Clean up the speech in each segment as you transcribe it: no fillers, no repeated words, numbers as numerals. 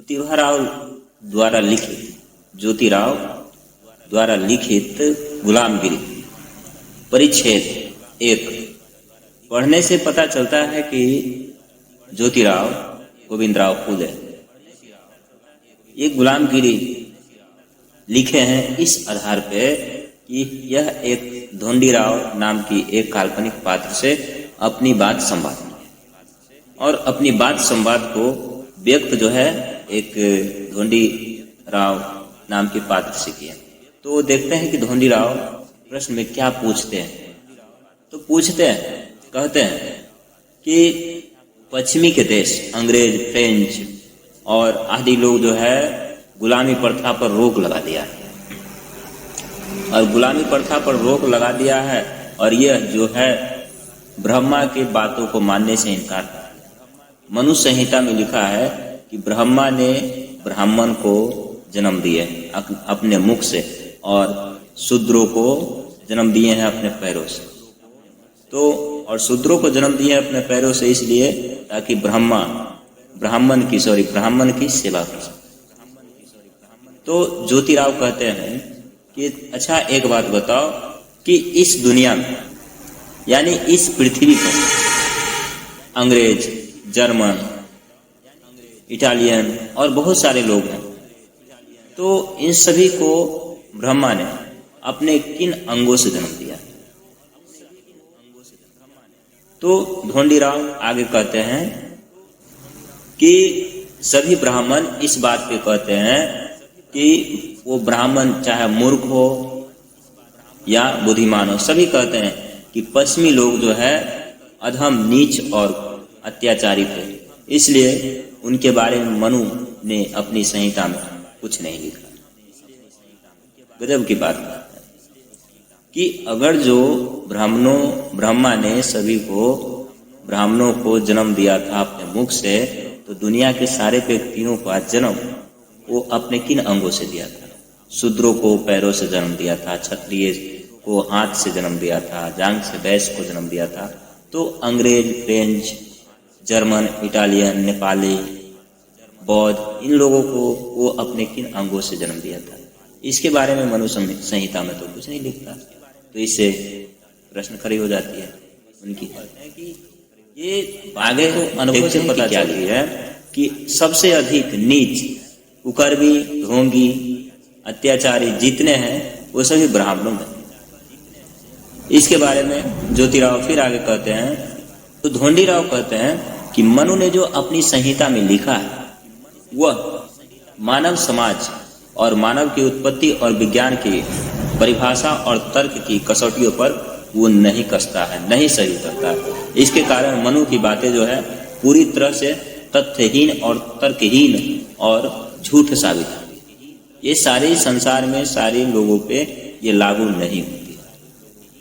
ज्योतिराव द्वारा लिखित गुलामगिरी परिच्छेद 1। पढ़ने से पता चलता है कि ज्योतिराव गोविंदराव फुले ये गुलामगिरी लिखे हैं इस आधार पे कि यह एक ढोंडीराव नाम की एक काल्पनिक पात्र से अपनी बात संवाद और अपनी बात संवाद को व्यक्त जो है एक ढोंडीराव नाम के पात्र से किया। तो देखते हैं कि ढोंडीराव प्रश्न में क्या पूछते हैं। तो पूछते हैं, कहते हैं कि पश्चिमी के देश अंग्रेज, फ्रेंच और आदि लोग जो है गुलामी प्रथा पर रोक लगा दिया है और गुलामी प्रथा पर रोक लगा दिया है और यह जो है ब्रह्मा की बातों को मानने से इनकार कर दिया। मनु संहिता में लिखा है कि ब्रह्मा ने ब्राह्मण को जन्म दिए अपने मुख से और शूद्रों को जन्म दिए हैं अपने पैरों से। तो और शूद्रों को जन्म दिए हैं अपने पैरों से इसलिए ताकि ब्राह्मण की सेवा कर सके। तो ज्योतिराव कहते हैं कि अच्छा एक बात बताओ कि इस दुनिया में यानी इस पृथ्वी पर अंग्रेज, जर्मन, इटालियन और बहुत सारे लोग हैं। तो इन सभी को ब्रह्मा ने अपने किन अंगों से जन्म दिया? तो ढोंडीराव आगे कहते हैं कि सभी ब्राह्मण इस बात पे कहते हैं कि वो ब्राह्मण चाहे मूर्ख हो या बुद्धिमान हो, सभी कहते हैं कि पश्चिमी लोग जो है अधम, नीच और अत्याचारी थे। इसलिए उनके बारे में मनु ने अपनी संहिता में कुछ नहीं लिखा। गजब की बात है कि अगर जो ब्रह्मा ने सभी ब्राह्मणों को जन्म दिया था अपने मुख से, तो दुनिया के सारे व्यक्तियों का जन्म वो अपने किन अंगों से दिया था? शूद्रों को पैरों से जन्म दिया था, क्षत्रिय को हाथ से जन्म दिया था, जांघ से वैश्य को जन्म दिया था। तो अंग्रेज, फ्रेंच, जर्मन, इटालियन, नेपाली, बौद्ध, इन लोगों को वो अपने किन अंगों से जन्म दिया था? इसके बारे में मनु संहिता में तो कुछ नहीं लिखता। तो इससे प्रश्न खड़ी हो जाती है उनकी कि ये आगे तो अनुभव से पता चलती है कि सबसे अधिक नीच, कुकर्मी, ढोंगी, अत्याचारी जितने हैं वो सभी ब्राह्मणों में। इसके बारे में ज्योतिराव फिर आगे कहते हैं। तो ढोंडीराव कहते हैं कि मनु ने जो अपनी संहिता में लिखा है वह मानव समाज और मानव की उत्पत्ति और विज्ञान की परिभाषा और तर्क की कसौटियों पर वो नहीं कसता है, नहीं सही करता है। इसके कारण मनु की बातें जो है पूरी तरह से तथ्यहीन और तर्कहीन और झूठ साबित है। ये सारे संसार में सारे लोगों पे ये लागू नहीं होती है।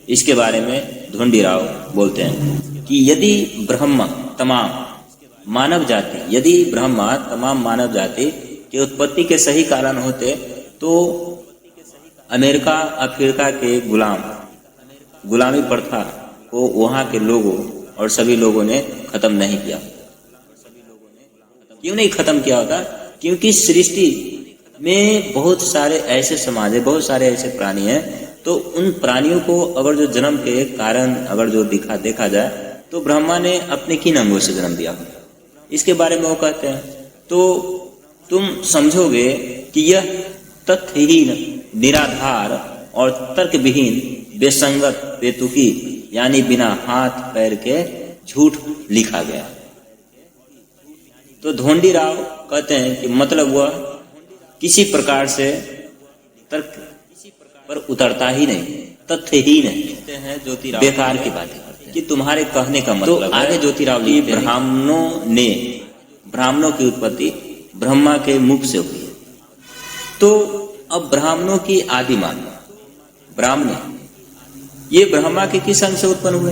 इसके बारे में ढोंडीराव बोलते हैं कि यदि ब्रह्मा तमाम मानव जाति की उत्पत्ति के सही कारण होते तो अमेरिका, अफ्रीका के गुलामी प्रथा को वहां के लोगों और सभी लोगों ने खत्म नहीं किया। क्यों नहीं खत्म किया होता? क्योंकि सृष्टि में बहुत सारे ऐसे समाज है, बहुत सारे ऐसे प्राणी हैं। तो उन प्राणियों को अगर जो जन्म के कारण अगर जो देखा जाए तो ब्रह्मा ने अपने किन अंगों से जन्म दिया? इसके बारे में वो कहते हैं। तो तुम समझोगे कि यह तथ्यहीन, निराधार और तर्कविहीन, बेसंगत, बेतुकी यानी बिना हाथ पैर के झूठ लिखा गया। तो ढोंडीराव कहते हैं कि मतलब वह किसी प्रकार से तर्क पर उतरता ही नहीं, तथ्यहीन है, बेकार की बातें करते हैं कि तुम्हारे कहने का मतलब। तो आगे ज्योतिराव जी ब्राह्मणों की उत्पत्ति ब्रह्मा के मुख से हुई है। तो अब ब्राह्मणों की आदि मान ब्राह्मण ये ब्रह्मा के किस अंग से उत्पन्न हुए?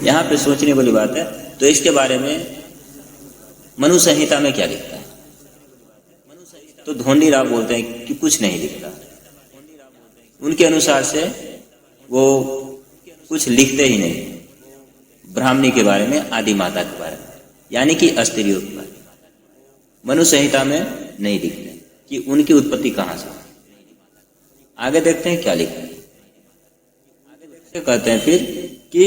यहाँ पे सोचने वाली बात है। तो इसके बारे में मनु संहिता में क्या लिखता है? तो ढोंडीराव बोलते हैं कि कुछ नहीं लिखता। उनके अनुसार से वो कुछ लिखते ही नहीं ब्राह्मणी के बारे में, आदि माता के बारे में, यानी कि स्त्रियों के बारे में। मनु संहिता में नहीं लिखते कि उनकी उत्पत्ति कहाँ से। आगे देखते हैं क्या लिखते हैं। कहते हैं फिर कि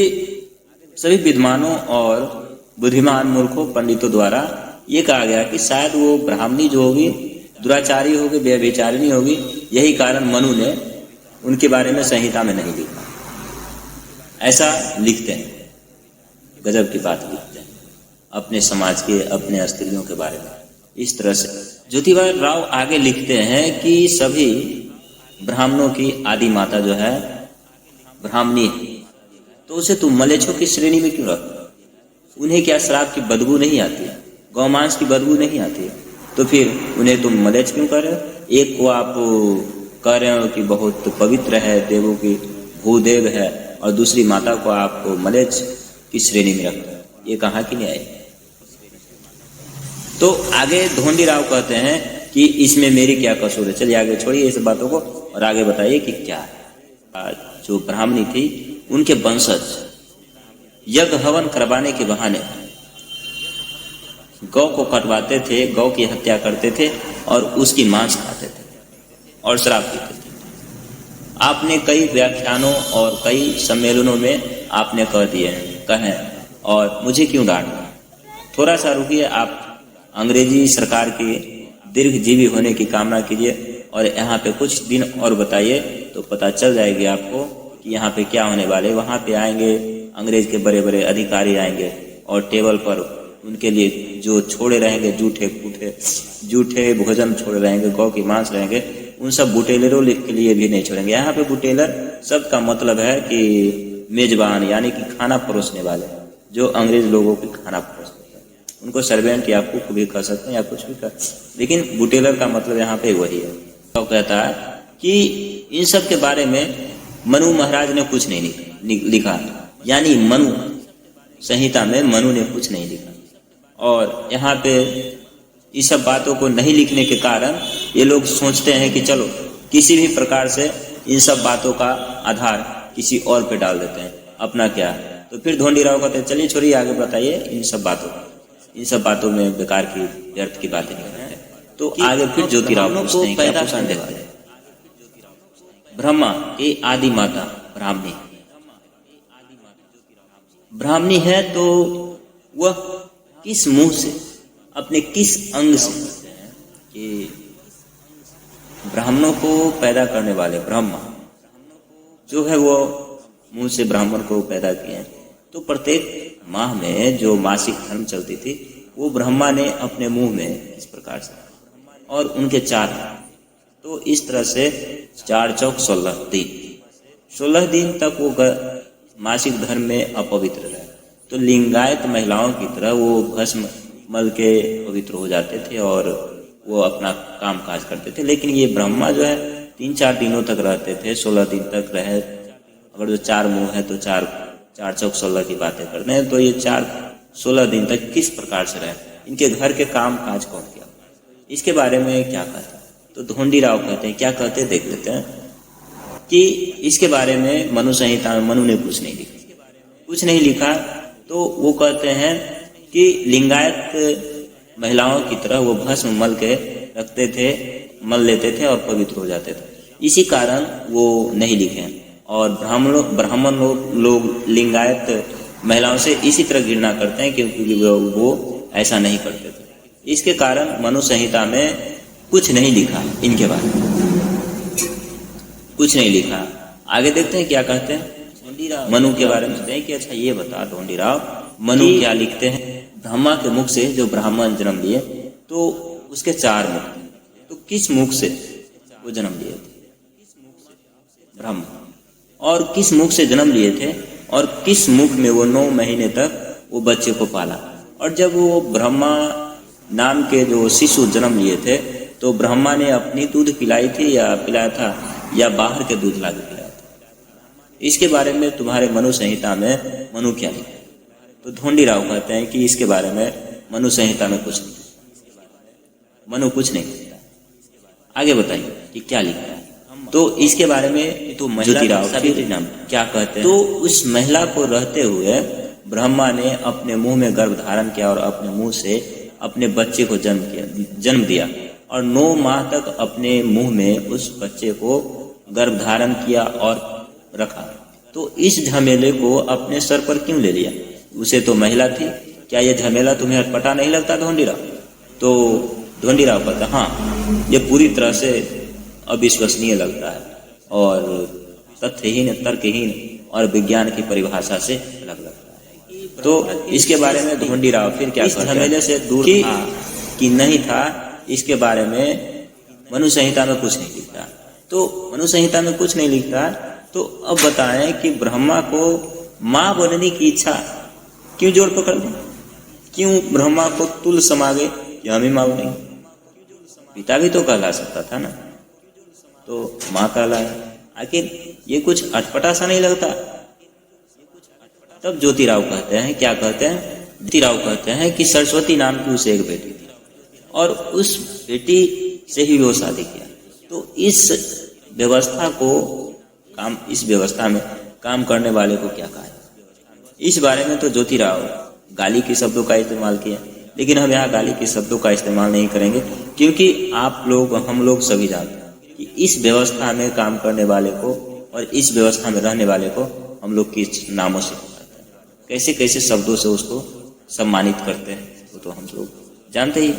सभी विद्वानों और बुद्धिमान मूर्खों पंडितों द्वारा ये कहा गया कि शायद वो ब्राह्मणी जो होगी दुराचारी होगी, व्यभिचारिणी होगी, यही कारण मनु ने उनके बारे में संहिता में नहीं लिखा। ऐसा लिखते हैं, गजब की बात लिखते हैं अपने समाज के, अपने स्त्रियों के बारे में इस तरह से। ज्योतिबा राव आगे लिखते हैं कि सभी ब्राह्मणों की आदि माता जो है ब्राह्मणी है, तो उसे तुम मलेच्छों की श्रेणी में क्यों रखते? उन्हें क्या श्राप की बदबू नहीं आती है, गौमांस की बदबू नहीं आती है, तो फिर उन्हें तुम मलेच्छ क्यों कर रहे हो? एक को आप कह रहे हो कि बहुत पवित्र है, देवों की भूदेव है, और दूसरी माता को आप मलेच्छ की श्रेणी में रखते हैं। ये कहाँ की न्याय है? तो आगे धोंडी राव कहते हैं कि इसमें मेरी क्या कसूर है। चलिए आगे छोड़िए इस बातों को और आगे बताइए कि क्या है। जो ब्राह्मणी थी उनके वंशज यज्ञ हवन करवाने के बहाने गौ को कटवाते थे, गौ की हत्या करते थे और उसकी मांस खाते थे और शराब पीते थे। आपने कई व्याख्यानों और कई सम्मेलनों में आपने कह दिए हैं, कहें, और मुझे क्यों डांटा? थोड़ा सा रुकिए, आप अंग्रेजी सरकार की दीर्घजीवी होने की कामना कीजिए और यहाँ पे कुछ दिन और बताइए तो पता चल जाएगी आपको कि यहाँ पे क्या होने वाले। वहाँ पे आएंगे अंग्रेज के बड़े बड़े अधिकारी आएंगे और टेबल पर उनके लिए जो छोड़े रहेंगे जूठे भोजन छोड़े रहेंगे, गौ की मांस रहेंगे, उन सब बुटेलरों के लिए भी नहीं छोड़ेंगे। यहाँ पे बुटेलर शब्द का मतलब है कि मेजबान, यानी कि खाना परोसने वाले, जो अंग्रेज लोगों की खाना परोसते हैं। उनको सर्वेंट या कुक भी कह सकते हैं या कुछ भी कर, लेकिन बुटेलर का मतलब यहाँ पे वही है। तो कहता है कि इन सब के बारे में मनु महाराज ने कुछ नहीं लिखा, यानी मनु संहिता में मनु ने कुछ नहीं लिखा। और यहाँ पे इस सब बातों को नहीं लिखने के कारण ये लोग सोचते हैं कि चलो किसी भी प्रकार से इन सब बातों का आधार किसी और पे डाल देते हैं, अपना क्या है। तो फिर धोंडी राव कहते हैं चलिए छोड़िए, आगे बताइए इन सब बातों में बेकार की व्यर्थ की बातें नहीं है। तो आगे फिर ज्योतिराव पूछते हैं, क्या पूछते हैं? ब्रह्मा की आदि माता ब्राह्मणी है, तो वह किस मुंह से, अपने किस अंग से, कि ब्राह्मणों को पैदा करने वाले ब्रह्मा जो है वो मुंह से ब्राह्मण को पैदा किए हैं। तो प्रत्येक माह में जो मासिक धर्म चलती थी वो ब्रह्मा ने अपने मुंह में इस प्रकार से, और उनके 4, तो इस तरह से 4 चौक 16 दिन तक वो मासिक धर्म में अपवित्र रहे। तो लिंगायत महिलाओं की तरह वो भस्म मल के पवित्र हो जाते थे और वो अपना काम काज करते थे। लेकिन ये ब्रह्मा जो है 3-4 दिनों तक रहते थे, 16 दिन तक रहे। अगर जो 4 मुंह है तो 4 चौक 16 की बातें करते हैं, तो ये 16 दिन तक किस प्रकार से रहे, इनके घर के काम काज कौन किया, इसके बारे में क्या कहते हैं? तो धोंडी राव कहते हैं, क्या कहते हैं देख लेते हैं, कि इसके बारे में मनु संहिता में मनु ने कुछ नहीं लिखा। तो वो कहते हैं कि लिंगायत महिलाओं की तरह वो भस्म मल के रखते थे, मल लेते थे और पवित्र हो जाते थे, इसी कारण वो नहीं लिखे। और ब्राह्मण लोग लिंगायत महिलाओं से इसी तरह घृणा करते हैं क्योंकि वो ऐसा नहीं करते थे। इसके कारण मनु संहिता में कुछ नहीं लिखा, इनके बारे में कुछ नहीं लिखा। आगे देखते हैं क्या कहते हैं मनु के बारे में। कि अच्छा ये बता धोंडी राव, मनु क्या लिखते हैं? ब्रह्मा के मुख से जो ब्राह्मण जन्म लिए तो उसके 4 मुख, तो किस मुख से वो जन्म लिए थे ब्रह्मा, और किस मुख से जन्म लिए थे, और किस मुख में वो 9 महीने तक वो बच्चे को पाला। और जब वो ब्रह्मा नाम के जो शिशु जन्म लिए थे तो ब्रह्मा ने अपनी दूध पिलाई थी या पिलाया था, या बाहर के दूध ला के पिलाया था? इसके बारे में तुम्हारे मनु संहिता में मनु क्या लिखा? तो धोंडी राव कहते हैं कि इसके बारे में मनु संहिता में मनु कुछ नहीं लिखता। आगे बताइए कि क्या लिखा है? तो इसके बारे में तो ज्योतिराव क्या कहते हैं? तो उस महिला को रहते हुए ब्रह्मा ने अपने मुंह में गर्भ धारण किया और अपने मुंह से अपने बच्चे को जन्म दिया और 9 माह तक अपने मुंह में उस बच्चे को गर्भ धारण किया और रखा, तो इस झमेले को अपने सर पर क्यों ले लिया? उसे तो महिला थी, क्या यह झमेला तुम्हें अटपटा नहीं लगता ढोंडीराव? तो ढोंडीराव कहता, हाँ, ये पूरी तरह से अविश्वसनीय लगता है और तथ्यहीन, तर्कहीन और विज्ञान की परिभाषा से अलग लगता है। तो इसके बारे में ढोंडीराव फिर क्या इस झमेले से दूर था कि नहीं था, इसके बारे में मनु संहिता में कुछ नहीं लिखता। तो मनु संहिता में कुछ नहीं लिखता, तो अब बताएं कि ब्रह्मा को माँ बनने की इच्छा क्यों जोर पकड़ दी? क्यों ब्रह्मा को तुल समा गए कि हम ही माँ बनेंगे? पिता भी तो कहला सकता था ना, तो माँ कहलाया। आखिर ये कुछ अटपटा सा नहीं लगता? तब ज्योतिराव कहते हैं, क्या कहते हैं? ज्योतिराव कहते हैं कि सरस्वती नाम की उसे एक बेटी थी और उस बेटी से ही वो शादी किया। तो इस व्यवस्था में काम करने वाले को क्या कहा? इस बारे में तो ज्योतिराव गाली के शब्दों का इस्तेमाल किया, लेकिन हम यहाँ गाली के शब्दों का इस्तेमाल नहीं करेंगे, क्योंकि आप लोग, हम लोग सभी जानते हैं कि इस व्यवस्था में काम करने वाले को और इस व्यवस्था में रहने वाले को हम लोग किस नामों से पुकारते हैं, कैसे कैसे शब्दों से उसको सम्मानित करते हैं, वो तो हम लोग जानते ही।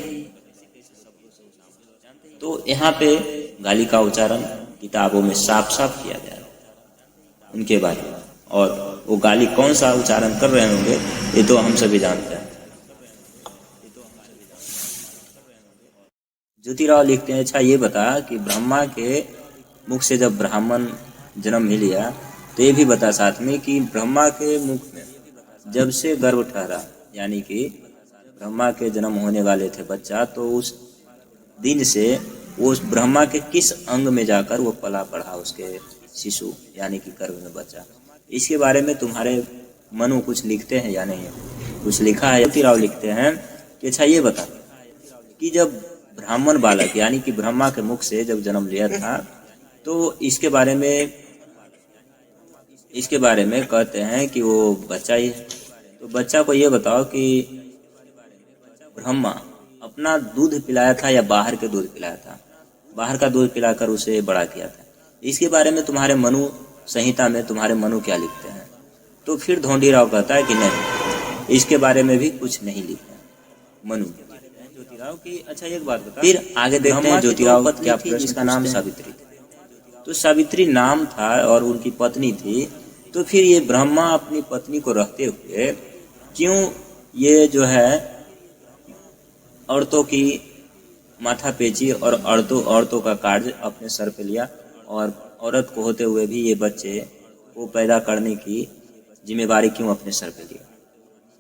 तो यहाँ पे गाली का उच्चारण किताबों में साफ साफ किया गया है उनके बारे में, और वो गाली कौन सा उच्चारण कर रहे होंगे ये तो हम सभी जानते हैं। ज्योतिराव लिखते हैं, अच्छा ये बता कि ब्रह्मा के मुख से जब ब्राह्मण जन्म ही लिया, तो ये भी बता साथ में कि ब्रह्मा के मुख में जब से गर्भ ठहरा, यानी कि ब्रह्मा के जन्म होने वाले थे बच्चा, तो उस दिन से वो उस ब्रह्मा के किस अंग में जाकर वो पला पढ़ा, उसके शिशु यानी कि गर्भ में बच्चा। इसके बारे में तुम्हारे मनु कुछ लिखते हैं या नहीं? कुछ लिखा है? ज्योतिराव लिखते हैं कि अच्छा ये बता कि जब ब्राह्मण बालक यानी कि ब्रह्मा के मुख से जब जन्म लिया था, तो इसके बारे में कहते हैं कि वो बच्चा ही है। तो बच्चा को ये बताओ कि ब्रह्मा अपना दूध पिलाया था या बाहर के दूध पिलाया था? बाहर का दूध पिलाकर उसे बड़ा किया था। इसके बारे में तुम्हारे मनु संहिता में तुम्हारे मनु क्या लिखते हैं? तो फिर ढोंडीराव कहता है कि नहीं, इसके बारे में भी कुछ नहीं लिखा है मनु ज्योतिराव की। अच्छा एक बात बता, फिर आगे देखते हैं ज्योतिराव क्या प्रश्न, इसका नाम सावित्री था। तो सावित्री नाम था और उनकी पत्नी थी, तो फिर ये ब्रह्मा अपनी पत्नी को रखते हुए क्यों ये जो है औरतों की माथा पेची और औरतों का कार्य अपने सर पे लिया, और औरत को होते हुए भी ये बच्चे को पैदा करने की जिम्मेवारी क्यों अपने सर पे लिया?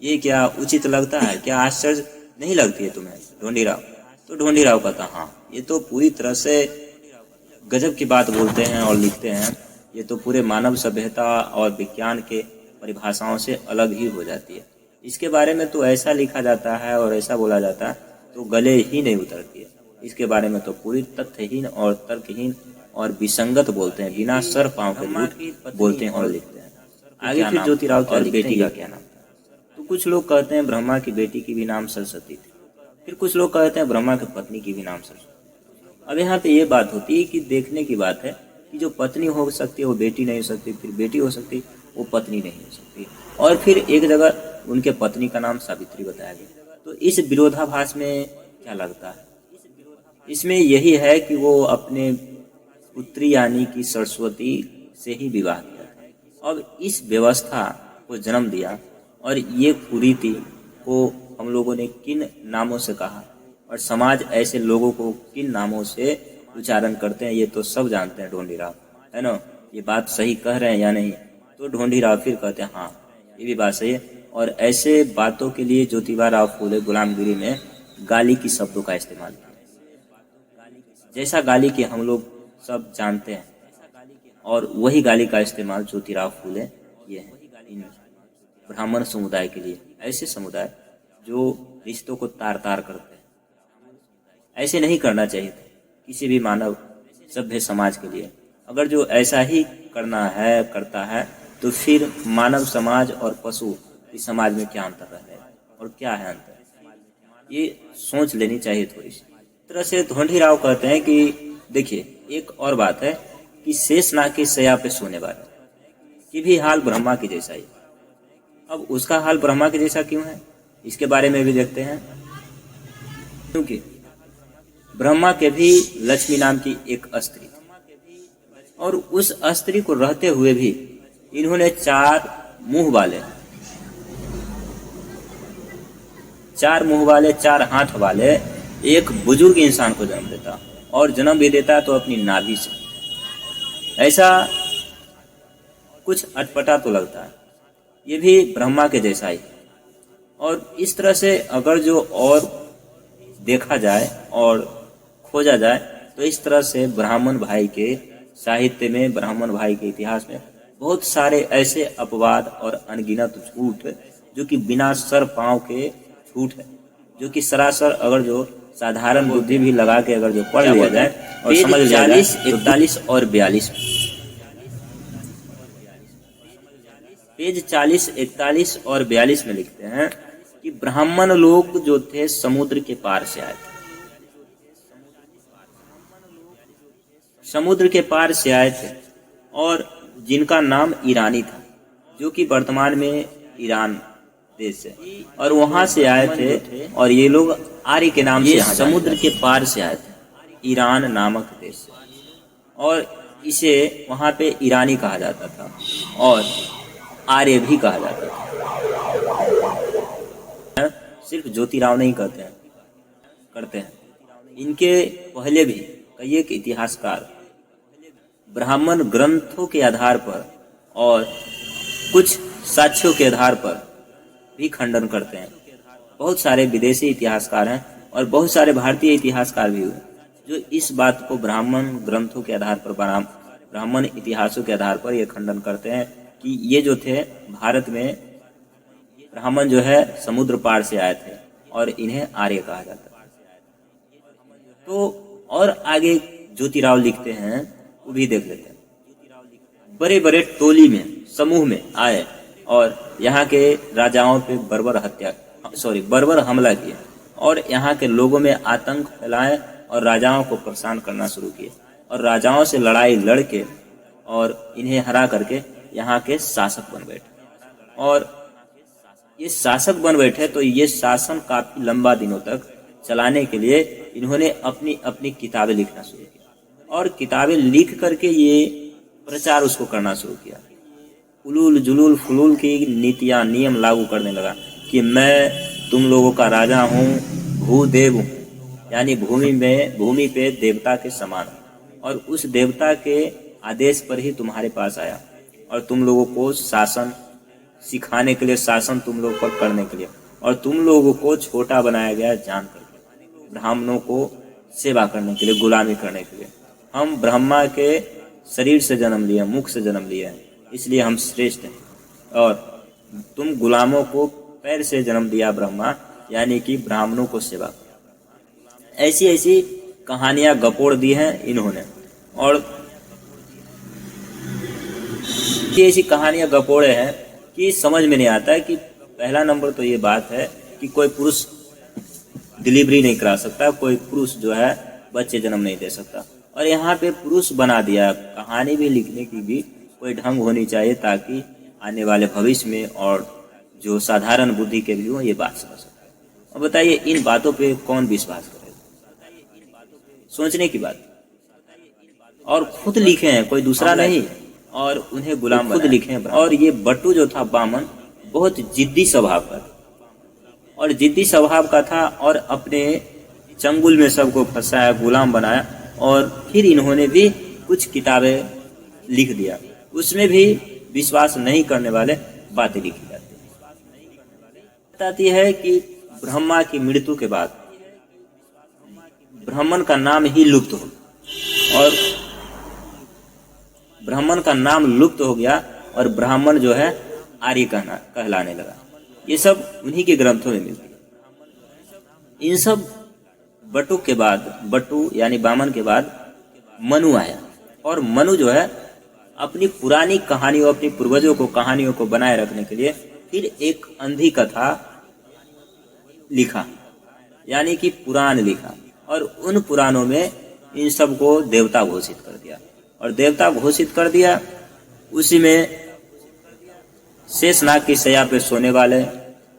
ये क्या उचित लगता है? क्या आश्चर्य नहीं लगती है तुम्हें ढोंडीराव? तो ढोंडीराव कहता, हाँ, ये तो पूरी तरह से गजब की बात बोलते हैं और लिखते हैं। ये तो पूरे मानव सभ्यता और विज्ञान के परिभाषाओं से अलग ही हो जाती है। इसके बारे में तो ऐसा लिखा जाता है और ऐसा बोला जाता है तो गले ही नहीं उतरती है। इसके बारे में तो पूरी तथ्यहीन और तर्कहीन और विसंगत बोलते हैं, बिना सर पांव के झूठ बोलते हैं और लिखते हैं। आगे फिर ज्योतिराव क्या बेटी का क्या नाम था? तो कुछ लोग कहते हैं ब्रह्मा की बेटी की भी नाम सरस्वती थी, फिर कुछ लोग कहते हैं ब्रह्मा की पत्नी की भी नाम सरस्वती। अब यहाँ पे ये बात होती है कि देखने की बात है कि जो पत्नी हो सकती है वो बेटी नहीं हो सकती, फिर बेटी हो सकती वो पत्नी नहीं हो सकती, और फिर एक जगह उनके पत्नी का नाम सावित्री बताया गया। तो इस विरोधाभास में क्या लगता है? इसमें यही है कि वो अपने पुत्री यानी कि सरस्वती से ही विवाह किया था। अब इस व्यवस्था को जन्म दिया, और ये कुरीति को हम लोगों ने किन नामों से कहा और समाज ऐसे लोगों को किन नामों से उच्चारण करते हैं, ये तो सब जानते हैं ढोंडीराव, है ना? ये बात सही कह रहे हैं या नहीं? तो ढोंडीराव फिर कहते हैं हाँ, ये भी बात सही है। और ऐसे बातों के लिए ज्योतिबा राव फूले गुलामगिरी में गाली की शब्दों का इस्तेमाल किया, जैसा गाली के हम लोग सब जानते हैं, और वही गाली का इस्तेमाल ज्योतिराव फूले ये है इन ब्राह्मण समुदाय के लिए। ऐसे समुदाय जो रिश्तों को तार तार करते हैं, ऐसे नहीं करना चाहिए था किसी भी मानव सभ्य समाज के लिए। अगर जो ऐसा ही करता है तो फिर मानव समाज और पशु इस समाज में क्या अंतर रह गया, और क्या है अंतर? ये सोच लेनी चाहिए थोड़ी सी। इस तरह से ढोंढीराव कहते हैं कि देखिए, एक और बात है कि शेषनाग की शैया पे सोने वाले की भी हाल ब्रह्मा की जैसा ही। अब उसका हाल ब्रह्मा के जैसा क्यों है, इसके बारे में भी देखते हैं। क्योंकि ब्रह्मा के भी लक्ष्मी नाम की एक स्त्री थी, और उस स्त्री को रहते हुए भी इन्होंने 4 मुंह वाले 4 हाथ वाले एक बुजुर्ग इंसान को जन्म देता, और जन्म भी देता तो अपनी नाभि से। ऐसा कुछ अटपटा तो लगता है, ये भी ब्रह्मा के जैसा ही। और इस तरह से अगर जो और देखा जाए और खोजा जाए तो इस तरह से ब्राह्मण भाई के साहित्य में, ब्राह्मण भाई के इतिहास में बहुत सारे ऐसे अपवाद और अनगिनत झूठ जो कि बिना सर पांव के झूठ है, जो कि सरासर अगर जो साधारण बुद्धि भी लगा के अगर जो पढ़ लिया जाए और समझ लिया जाए 41 और 42 पेज 40, 41 और 42 में लिखते हैं कि ब्राह्मण लोग जो थे समुद्र के पार से आए थे। समुद्र के पार से आए थे और जिनका नाम ईरानी था, जो कि वर्तमान में ईरान देश है, और वहां से आए थे। और ये लोग आर्य के नाम से समुद्र के पार से आए थे, ईरान नामक देश से, और इसे वहां पे ईरानी कहा जाता था और आर्य भी कहा जाता था। सिर्फ ज्योतिराव नहीं करते हैं, इनके पहले भी कई एक इतिहासकार ब्राह्मण ग्रंथों के आधार पर और कुछ साक्ष्यों के आधार पर भी खंडन करते हैं। बहुत सारे विदेशी इतिहासकार हैं और बहुत सारे भारतीय इतिहासकार भी हुए जो इस बात को ब्राह्मण ग्रंथों के आधार पर, ब्राह्मण इतिहासों के आधार पर ये खंडन करते हैं कि ये जो थे भारत में ब्राह्मण जो है समुद्र पार से आए थे और इन्हें आर्य कहा जाता है। तो और आगे ज्योतिराव लिखते हैं, वो भी देख लेते हैं। बड़े बड़े टोली में, समूह में आए और यहाँ के राजाओं पे बर्बर हमला किए और यहाँ के लोगों में आतंक फैलाए और राजाओं को परेशान करना शुरू किए, और राजाओं से लड़ाई लड़के और इन्हें हरा करके यहाँ के शासक बन बैठे। और ये शासक बन बैठे तो ये शासन काफी लंबा दिनों तक चलाने के लिए इन्होंने अपनी अपनी किताबें लिखना शुरू किया, और किताबें लिख करके ये प्रचार उसको करना शुरू किया। उलूल जुलूल फुलूल की नीतियां, नियम लागू करने लगा कि मैं तुम लोगों का राजा हूँ, भूदेव हूँ, यानी भूमि पे देवता के समान, और उस देवता के आदेश पर ही तुम्हारे पास आया, और तुम लोगों को शासन सिखाने के लिए, शासन तुम लोग पर करने के लिए, और तुम लोगों को छोटा बनाया गया जान करके, ब्राह्मणों को सेवा करने के लिए, गुलामी करने के लिए। हम ब्रह्मा के शरीर से जन्म लिए, मुख से जन्म लिए हैं, इसलिए हम श्रेष्ठ हैं, और तुम गुलामों को पैर से जन्म दिया ब्रह्मा, यानी कि ब्राह्मणों को सेवा। ऐसी ऐसी कहानियां गपोड़ दी हैं इन्होंने, और ऐसी कहानियां गपोड़े हैं कि समझ में नहीं आता है कि पहला नंबर तो ये बात है कि कोई पुरुष डिलीवरी नहीं करा सकता, कोई पुरुष जो है बच्चे जन्म नहीं दे सकता, और यहाँ पे पुरुष बना दिया। कहानी भी लिखने की भी कोई ढंग होनी चाहिए ताकि आने वाले भविष्य में और जो साधारण बुद्धि के भी हो ये बात समझ सकते। और बताइए इन बातों पे कौन विश्वास करेगा? सोचने की बात। और खुद लिखे हैं, कोई दूसरा नहीं, और उन्हें गुलाम खुद लिखे हैं। और ये बट्टू जो था बामन बहुत जिद्दी स्वभाव का था, और जिद्दी स्वभाव का था, और अपने चंगुल में सबको फंसाया, गुलाम बनाया, और फिर इन्होंने भी कुछ किताबें लिख दिया, उसमें भी विश्वास नहीं करने वाले बातें लिखी जाती बताती है कि ब्रह्मा की मृत्यु के बाद ब्राह्मण का नाम ही लुप्त हो, और ब्राह्मण का नाम लुप्त हो गया और ब्राह्मण जो है आर्य कहलाने लगा। ये सब उन्हीं के ग्रंथों में मिलती है। इन सब बटू के बाद, बटू यानी बामन के बाद मनु आया, और मनु जो है अपनी पुरानी कहानियों, अपनी पूर्वजों को कहानियों को बनाए रखने के लिए फिर एक अंधी कथा लिखा। यानी कि पुराण लिखा, और उन पुराणों में इन सबको देवता घोषित कर दिया। और देवता घोषित कर दिया, उसी में शेषनाग की शैया पे सोने वाले,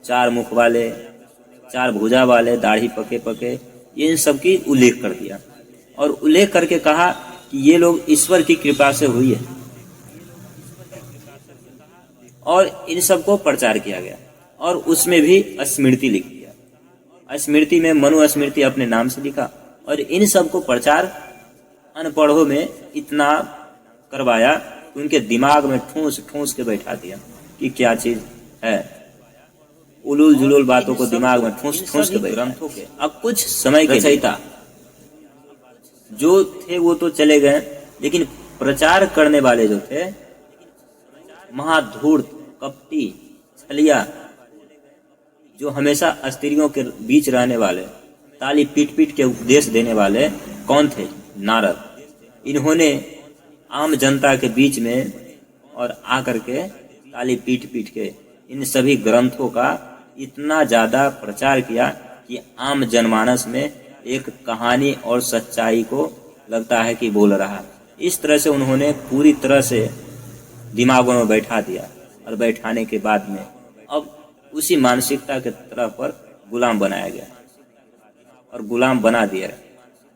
4 मुख वाले, 4 भुजा वाले, दाढ़ी पके पके, इन सब की उल्लेख कर दिया। और उल्लेख करके कहा कि ये लोग ईश्वर की कृपा से हुई है, और इन सबको प्रचार किया गया। और उसमें भी स्मृति लिख दिया। स्मृति में मनु स्मृति अपने नाम से लिखा, और इन सबको प्रचार अनपढ़ों में इतना करवाया कि उनके दिमाग में ठूस ठूस के बैठा दिया कि क्या चीज है। उलूल जुलूल बातों को दिमाग में ठूस ठूस के ग्रंथों के। अब कुछ समय के रचयिता जो थे वो तो चले गए, लेकिन प्रचार करने वाले जो थे, महाधूर्त, कपटी, छलिया, जो हमेशा स्त्रियों के बीच रहने वाले, ताली पीट पीट के उपदेश देने वाले कौन थे? नारद। इन्होंने आम जनता के बीच में और आकर के ताली पीट पीट के इन सभी ग्रंथों का इतना ज्यादा प्रचार किया कि आम जनमानस में एक कहानी और सच्चाई को लगता है कि बोल रहा। इस तरह से उन्होंने पूरी तरह से दिमागों में बैठा दिया, और बैठाने के बाद में अब उसी मानसिकता के तरफ पर गुलाम बनाया गया और गुलाम बना दिया।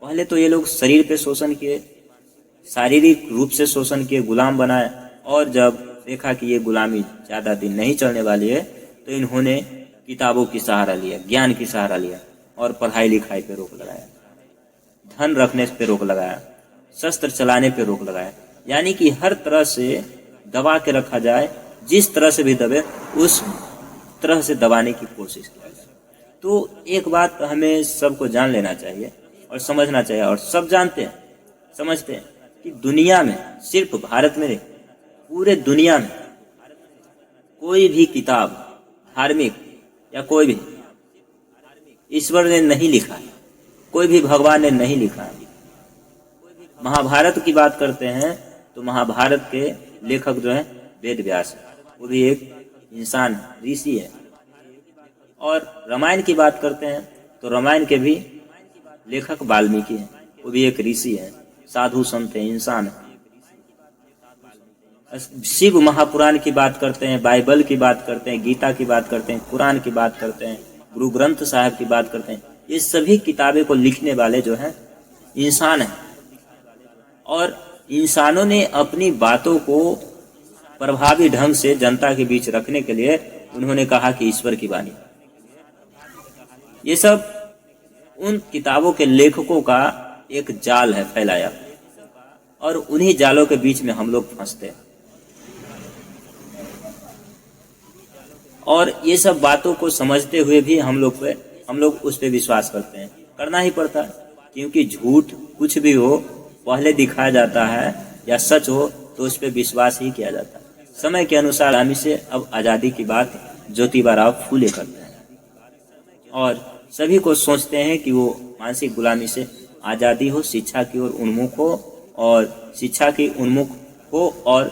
पहले तो ये लोग शरीर पे शोषण किए, शारीरिक रूप से शोषण किए, गुलाम बनाए, और जब देखा कि ये गुलामी ज्यादा दिन नहीं चलने वाली है, तो इन्होंने किताबों की सहारा लिया, ज्ञान की सहारा लिया, और पढ़ाई लिखाई पे रोक लगाया, धन रखने पे रोक लगाया, शस्त्र चलाने पे रोक लगाया। यानी कि हर तरह से दबा के रखा जाए, जिस तरह से भी दबे उस तरह से दबाने की कोशिश किया जाए। तो एक बात हमें सबको जान लेना चाहिए और समझना चाहिए, और सब जानते हैं, समझते हैं कि दुनिया में, सिर्फ भारत में नहीं, पूरे दुनिया में कोई भी किताब धार्मिक या कोई भी ईश्वर ने नहीं लिखा है, कोई भी भगवान ने नहीं लिखा है। महाभारत की बात करते हैं तो महाभारत के लेखक जो है वेद व्यास, वो भी एक इंसान, ऋषि है। और रामायण की बात करते हैं तो रामायण के भी लेखक वाल्मीकि हैं, वो भी एक ऋषि है, साधु संत है, इंसान है। शिव महापुराण की बात करते हैं, बाइबल की बात करते हैं, गीता की बात करते हैं, कुरान की बात करते हैं, गुरु ग्रंथ साहब की बात करते हैं। ये सभी किताबें को लिखने वाले जो हैं इंसान हैं, और इंसानों ने अपनी बातों को प्रभावी ढंग से जनता के बीच रखने के लिए उन्होंने कहा कि ईश्वर की वाणी। ये सब उन किताबों के लेखकों का एक जाल है फैलाया, और उन्हीं जालों के बीच में हम लोग फंसते हैं। और ये सब बातों को समझते हुए भी हम लोग उस पर विश्वास करते हैं। करना ही पड़ता है, क्योंकि झूठ कुछ भी हो पहले दिखाया जाता है, या सच हो तो उस पर विश्वास ही किया जाता है। समय के अनुसार हम इसे अब आज़ादी की बात ज्योतिबा राव फूले करते हैं, और सभी को सोचते हैं कि वो मानसिक गुलामी से आज़ादी हो, शिक्षा की ओर उन्मुख हो, और शिक्षा की उन्मुख हो, और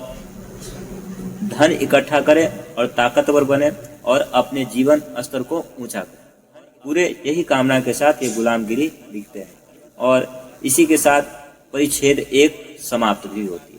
धन इकट्ठा करे, और ताकतवर बने, और अपने जीवन स्तर को ऊंचा करे। पूरे यही कामना के साथ ये गुलामगिरी लिखते हैं, और इसी के साथ परिच्छेद 1 समाप्त भी होती है।